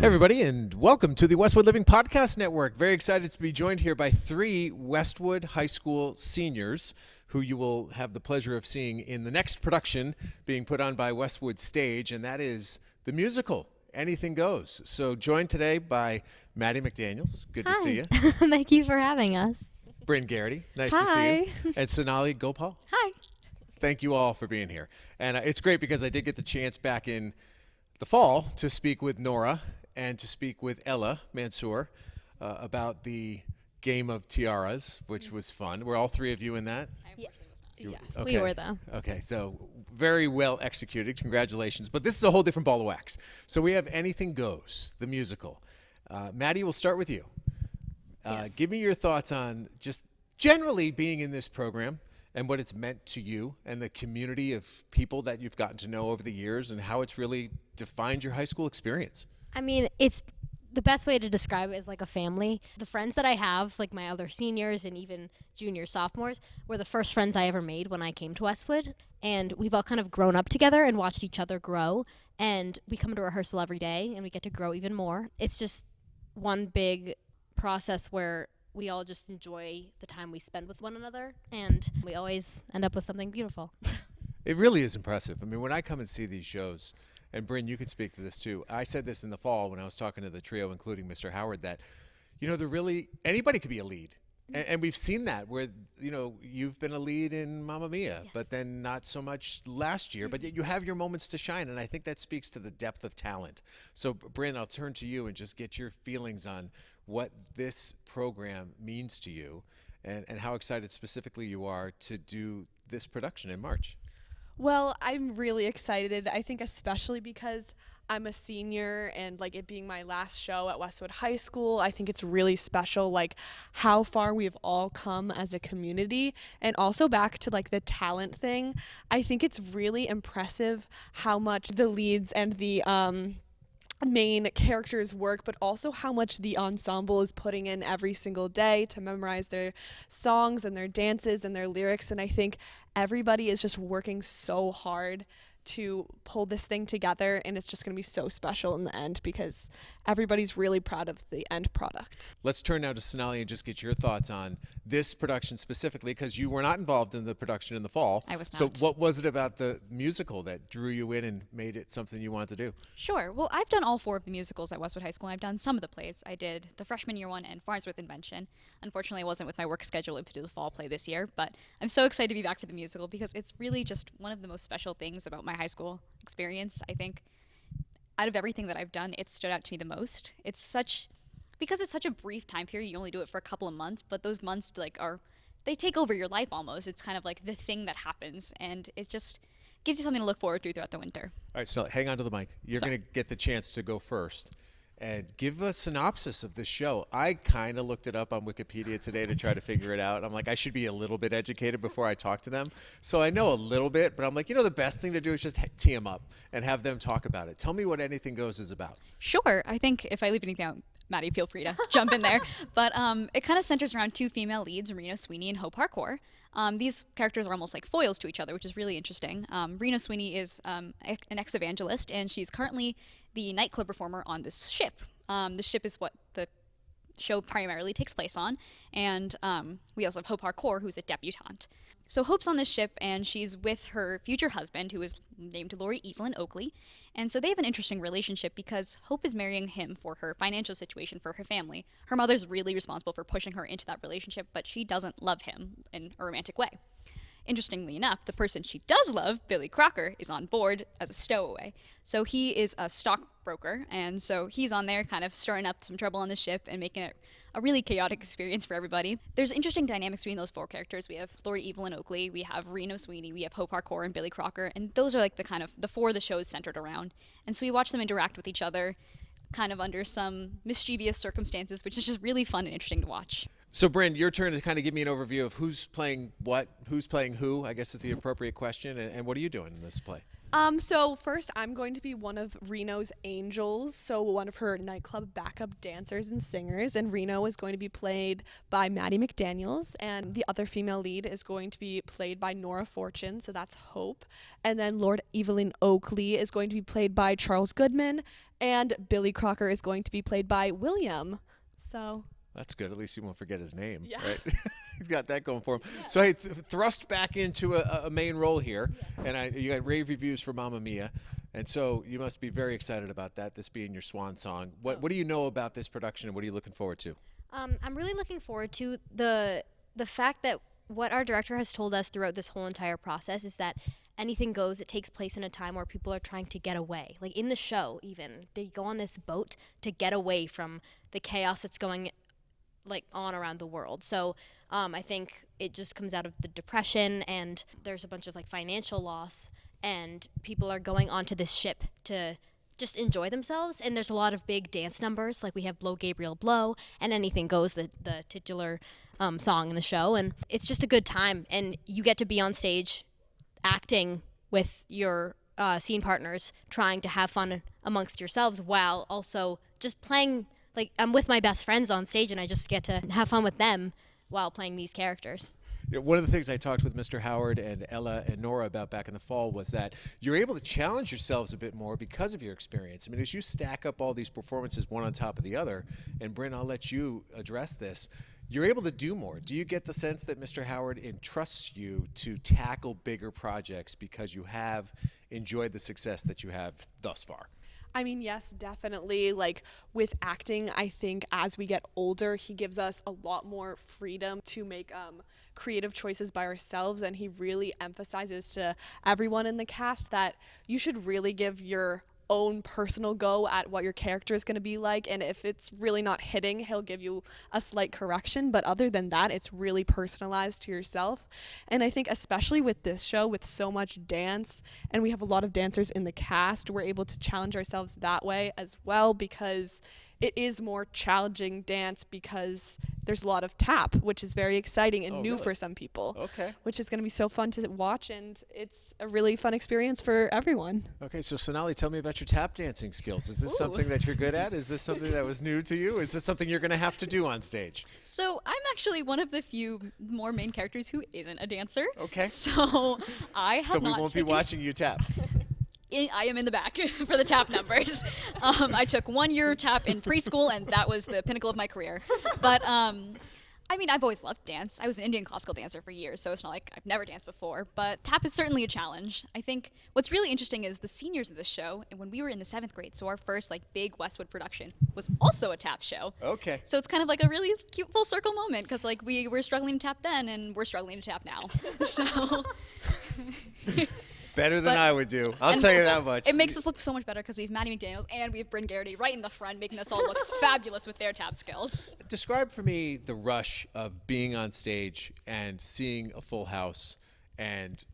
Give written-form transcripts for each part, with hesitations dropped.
Hey everybody, and welcome to the Westwood Living Podcast Network. Very excited to be joined here by three Westwood High School seniors who you will have the pleasure of seeing in the next production being put on by Westwood Stage, and that is the musical, Anything Goes. So joined today by Maddie McDaniels. Good to see you. Thank you for having us. Brynn Garrity. Nice to see you. And Sonali Gopal. Hi. Thank you all for being here. And it's great because I did get the chance back in the fall to speak with Nora and to speak with Ella Mansour about the game of tiaras, which was fun. Were all three of you in that? Yeah. Okay. We were, though. Okay, so very well executed. Congratulations. But this is a whole different ball of wax. So we have Anything Goes, the musical. Maddie, we'll start with you. Yes. Give me your thoughts on just generally being in this program and what it's meant to you and the community of people that you've gotten to know over the years and how it's really defined your high school experience. I mean, it's the best way to describe it is like a family. The friends that I have, like my other seniors and even juniors, sophomores, were the first friends I ever made when I came to Westwood. And we've all kind of grown up together and watched each other grow. And we come to rehearsal every day and we get to grow even more. It's just one big process where we all just enjoy the time we spend with one another. And we always end up with something beautiful. It really is impressive. I mean, when I come and see these shows, and Brynn, you can speak to this too. I said this in the fall when I was talking to the trio, including Mr. Howard, that, anybody could be a lead. And we've seen that where, you've been a lead in Mamma Mia, Yes. but then not so much last year. But yet you have your moments to shine, and I think that speaks to the depth of talent. So, Brynn, I'll turn to you and just get your feelings on what this program means to you and how excited specifically you are to do this production in March. Well, I'm really excited. I think especially because I'm a senior and like it being my last show at Westwood High School, I think it's really special like how far we've all come as a community. And also back to like the talent thing, I think it's really impressive how much the leads and the main characters work, but also how much the ensemble is putting in every single day to memorize their songs and their dances and their lyrics. And I think everybody is just working so hard to pull this thing together, and it's just going to be so special in the end because everybody's really proud of the end product. Let's turn now to Sonali and just get your thoughts on this production specifically, because you were not involved in the production in the fall. I was So not. what was it about the musical that drew you in and made it something you wanted to do? Sure. Well, I've done all four of the musicals at Westwood High School. I've done some of the plays. I did the freshman year one and Farnsworth Invention. Unfortunately, I wasn't with my work schedule able to do the fall play this year, but I'm so excited to be back for the musical because it's really just one of the most special things about my high school experience. I think out of everything that I've done, it stood out to me the most. Because it's such a brief time period, you only do it for a couple of months, but those months they take over your life almost. It's kind of like the thing that happens, and it just gives you something to look forward to throughout the winter. All right, so hang on to the mic. You're going to get the chance to go first and give a synopsis of this show. I kind of looked it up on Wikipedia today to try to figure it out. I'm like, I should be a little bit educated before I talk to them. So I know a little bit, but I'm like, the best thing to do is just tee them up and have them talk about it. Tell me what Anything Goes is about. Sure. I think if I leave anything out, Maddie, feel free to jump in there. But it kind of centers around two female leads, Reno Sweeney and Hope Harcourt. These characters are almost like foils to each other, which is really interesting. Reno Sweeney is an ex-evangelist, and she's currently the nightclub performer on this ship. The ship is what the show primarily takes place on, and we also have Hope Harcourt, who's a debutante. So Hope's on this ship, and she's with her future husband, who is named Lori Evelyn Oakley, and so they have an interesting relationship because Hope is marrying him for her financial situation for her family. Her mother's really responsible for pushing her into that relationship, but she doesn't love him in a romantic way. Interestingly enough, the person she does love, Billy Crocker, is on board as a stowaway. So he is a stockbroker, and so he's on there kind of stirring up some trouble on the ship and making it a really chaotic experience for everybody. There's interesting dynamics between those four characters. We have Lori Evelyn Oakley, we have Reno Sweeney, we have Hope Harcourt and Billy Crocker, and those are like the four the show is centered around. And so we watch them interact with each other kind of under some mischievous circumstances, which is just really fun and interesting to watch. So, Brynn, your turn to kind of give me an overview of who's playing what, who's playing who, I guess is the appropriate question, and what are you doing in this play? So first, I'm going to be one of Reno's angels, so one of her nightclub backup dancers and singers, and Reno is going to be played by Maddie McDaniels, and the other female lead is going to be played by Nora Fortune, so that's Hope, and then Lord Evelyn Oakley is going to be played by Charles Goodman, and Billy Crocker is going to be played by William. So That's good. At least you won't forget his name, Yeah. right? He's got that going for him. Yeah. So, hey, thrust back into a main role here, and you got rave reviews for Mamma Mia, and so you must be very excited about that, this being your swan song. What do you know about this production, and what are you looking forward to? I'm really looking forward to the fact that what our director has told us throughout this whole entire process is that anything goes. It takes place in a time where people are trying to get away. Like in the show, even they go on this boat to get away from the chaos that's going like on around the world. So I think it just comes out of the depression, and there's a bunch of like financial loss, and people are going onto this ship to just enjoy themselves. And there's a lot of big dance numbers, like we have Blow Gabriel Blow and Anything Goes, the titular song in the show, and it's just a good time. And you get to be on stage acting with your scene partners, trying to have fun amongst yourselves while also just playing. Like, I'm with my best friends on stage, and I just get to have fun with them while playing these characters. One of the things I talked with Mr. Howard and Ella and Nora about back in the fall was that you're able to challenge yourselves a bit more because of your experience. I mean, as you stack up all these performances one on top of the other, and Brynn, I'll let you address this, you're able to do more. Do you get the sense that Mr. Howard entrusts you to tackle bigger projects because you have enjoyed the success that you have thus far? I mean, yes, definitely. Like with acting, I think as we get older, he gives us a lot more freedom to make creative choices by ourselves. And he really emphasizes to everyone in the cast that you should really give your own personal go at what your character is going to be like, and if it's really not hitting, he'll give you a slight correction, but other than that, it's really personalized to yourself. And I think especially with this show, with so much dance, and we have a lot of dancers in the cast, we're able to challenge ourselves that way as well, because it is more challenging dance because there's a lot of tap, which is very exciting and new for some people. Okay. Which is going to be so fun to watch, and it's a really fun experience for everyone. Okay, so Sonali, tell me about your tap dancing skills. Is this something that you're good at? Is this something that was new to you? Is this something you're going to have to do on stage? So I'm actually one of the few more main characters who isn't a dancer. Okay. So I have So we not won't be watching you tap. I am in the back for the tap numbers. I took 1 year tap in preschool, and that was the pinnacle of my career. But I mean, I've always loved dance. I was an Indian classical dancer for years, so it's not like I've never danced before. But tap is certainly a challenge. I think what's really interesting is the seniors of the show, and when we were in the 7th grade, so our first like big Westwood production was also a tap show. Okay. So it's kind of like a really cute full circle moment, because like we were struggling to tap then, and we're struggling to tap now. So. Better than I would do. I'll tell you that much. It makes us look so much better because we have Maddie McDaniels and we have Brynn Garrity right in the front, making us all look fabulous with their tap skills. Describe for me the rush of being on stage and seeing a full house and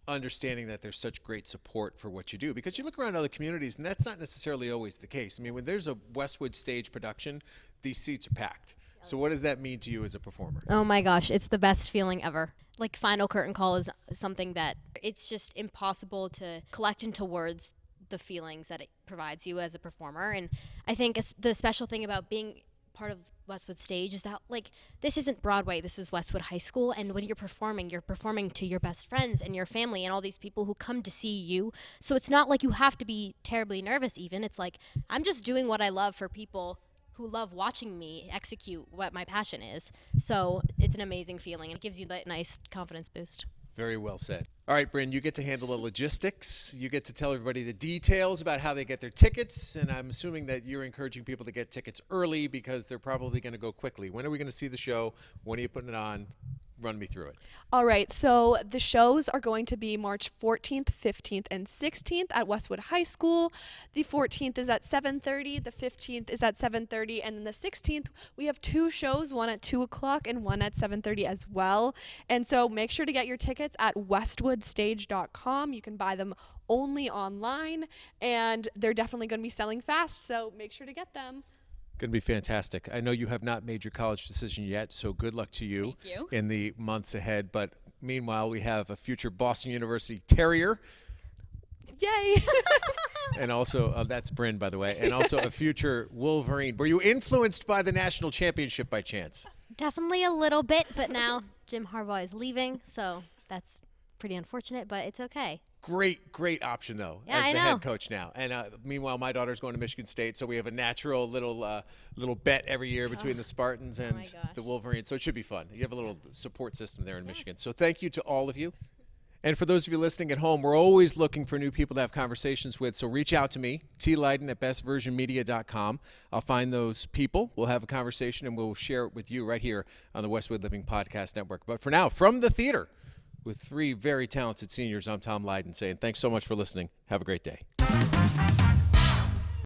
understanding that there's such great support for what you do. Because you look around other communities, and that's not necessarily always the case. I mean, when there's a Westwood Stage production, these seats are packed. So what does that mean to you as a performer? Oh my gosh, it's the best feeling ever. Like final curtain call is something that it's just impossible to collect into words the feelings that it provides you as a performer. And I think the special thing about being part of Westwood Stage is that like this isn't Broadway, this is Westwood High School, and when you're performing to your best friends and your family and all these people who come to see you. So it's not like you have to be terribly nervous even. It's like I'm just doing what I love for people who love watching me execute what my passion is. So it's an amazing feeling, and it gives you that nice confidence boost. Very well said. All right, Brynn, you get to handle the logistics. You get to tell everybody the details about how they get their tickets, and I'm assuming that you're encouraging people to get tickets early because they're probably going to go quickly. When are we going to see the show? When are you putting it on? Run me through it. All right, so the shows are going to be March 14th, 15th, and 16th at Westwood High School. The 14th is at 7:30, the 15th is at 7:30, and then the 16th, we have 2 shows, one at 2 o'clock and one at 7:30 as well. And so make sure to get your tickets at westwoodstage.com. You can buy them only online, and they're definitely going to be selling fast, so make sure to get them. Going to be fantastic. I know you have not made your college decision yet, so good luck to you, Thank you. in the months ahead. But meanwhile, we have a future Boston University Terrier. Yay! And also, that's Brynn, by the way, and also a future Wolverine. Were you influenced by the national championship by chance? Definitely a little bit, but now Jim Harbaugh is leaving, so that's pretty unfortunate, but it's okay. Great option, though, Yeah, as I the know. head coach now. And meanwhile, my daughter's going to Michigan State, so we have a natural little bet every year between the Spartans and my gosh. the Wolverines, so it should be fun. You have a little support system there in Michigan. So thank you to all of you. And for those of you listening at home, we're always looking for new people to have conversations with, so reach out to me, Leyden at bestversionmedia.com. I'll find those people, we'll have a conversation, and we'll share it with you right here on the Westwood Living Podcast Network. But for now, from the theater, with three very talented seniors, I'm Tom Leyden saying thanks so much for listening. Have a great day.